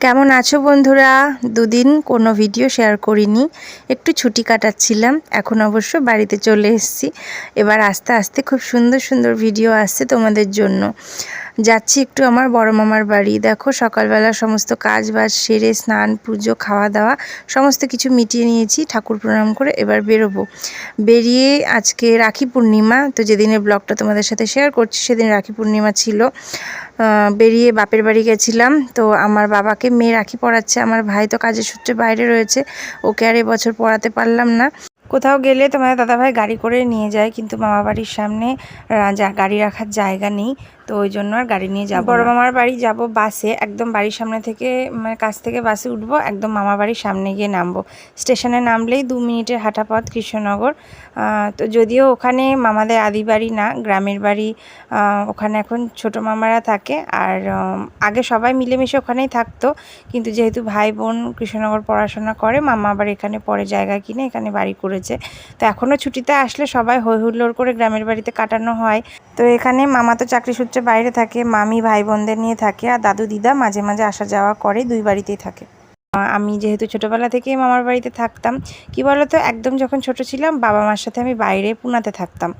কেমন আছো বন্ধুরা? দুদিন কোনো ভিডিও শেয়ার করিনি, একটু ছুটি কাটাচ্ছিলাম। এখন অবশ্য বাড়িতে চলে এসেছি। এবার আস্তে আস্তে খুব সুন্দর সুন্দর ভিডিও আসছে তোমাদের জন্য। যাচ্ছি একটু আমার বড় মামার বাড়ি। দেখো সকালবেলা সমস্ত কাজ বাজ সেরে স্নান পুজো খাওয়া দাওয়া সমস্ত কিছু মিটিয়ে নিয়েছি, ঠাকুর প্রণাম করে এবার বেরোবো। বেরিয়ে আজকে রাখি পূর্ণিমা, তো যেদিনের ব্লগটা তোমাদের সাথে শেয়ার করছি সেদিন রাখি পূর্ণিমা ছিল। বেরিয়ে বাপের বাড়ি গেছিলাম। তো আমার বাবাকে মেয়ে রাখি পরাচ্ছে, আমার ভাই তো কাজের সূত্রে বাইরে রয়েছে, ওকে আর এবছর পরাতে পারলাম না। কোথাও গেলে তোমাদের দাদাভাই গাড়ি করে নিয়ে যায়, কিন্তু মামা বাড়ির সামনে গাড়ি রাখার জায়গা নেই, তো ওই জন্য আর গাড়ি নিয়ে যাব। বড় মামার বাড়ি যাব বাসে, একদম বাড়ির সামনে থেকে মানে কাছ থেকে বাসে উঠবো, একদম মামা বাড়ির সামনে গিয়ে নামবো। স্টেশনে নামলেই 2 মিনিটের হাঁটা পথ কৃষ্ণনগর। তো যদিও ওখানে মামাদের আদি বাড়ি না, গ্রামের বাড়ি। ওখানে এখন ছোট মামারা থাকে, আর আগে সবাই মিলেমিশে ওখানেই থাকতো, কিন্তু যেহেতু ভাই বোন কৃষ্ণনগর পড়াশোনা করে, মামা আবার এখানে পরে জায়গা কিনে এখানে বাড়ি করেছে। তো এখনও ছুটিতে আসলে সবাই হই হুল্লোড় করে গ্রামের বাড়িতে কাটানো হয়। তো এখানে মামা তো চাকরি সূত্রে বাইরে থাকে, মামি ভাই বোনদের নিয়ে থাকে, আর দাদু দিদা মাঝে মাঝে আসা যাওয়া করে, 2 বাড়িতেই থাকে। আমি যেহেতু ছোটোবেলা থেকেই মামার বাড়িতে থাকতাম, কি বলতো, একদম যখন ছোট ছিলাম বাবা মার সাথে আমি বাইরে পুনাতে থাকতাম।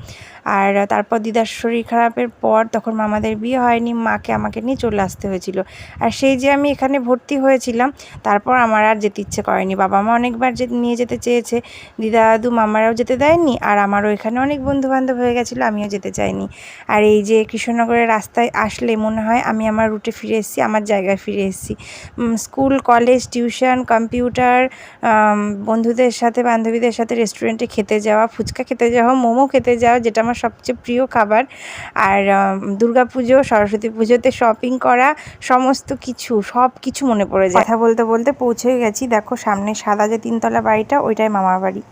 আর তারপর দিদার শরীর খারাপের পর তখন মামাদের বিয়ে হয়নি, মাকে আমাকে নিয়ে চলে আসতে হয়েছিল। আর সেই যে আমি এখানে ভর্তি হয়েছিলাম, তারপর আমার আর যেতে ইচ্ছে করেনি। বাবা মা অনেকবার নিয়ে যেতে চেয়েছে, দিদা দাদু মামারাও যেতে দেয়নি, আর আমারও এখানে অনেক বন্ধুবান্ধব হয়ে গেছিলো, আমিও যেতে চাইনি। আর এই যে কৃষ্ণনগরের রাস্তায় আসলে মনে হয় আমি আমার রুটে ফিরে এসেছি, আমার জায়গায় ফিরে এসেছি। স্কুল কলেজ টিউশন কম্পিউটার, বন্ধুদের সাথে বান্ধবীদের সাথে রেস্টুরেন্টে খেতে যাওয়া, ফুচকা খেতে যাওয়া, মোমো খেতে যাওয়া, যেটা আমার সবচেয়ে প্রিয় খাবার। আর দুর্গাপুজো সরস্বতী পুজোতে শপিং করা, সমস্ত কিছু সব কিছু মনে পড়ে যায়। কথা বলতে বলতে পৌঁছে গেছি। দেখো সামনে সাদা যে 3 তলা বাড়িটা, ওইটাই মামার বাড়ি।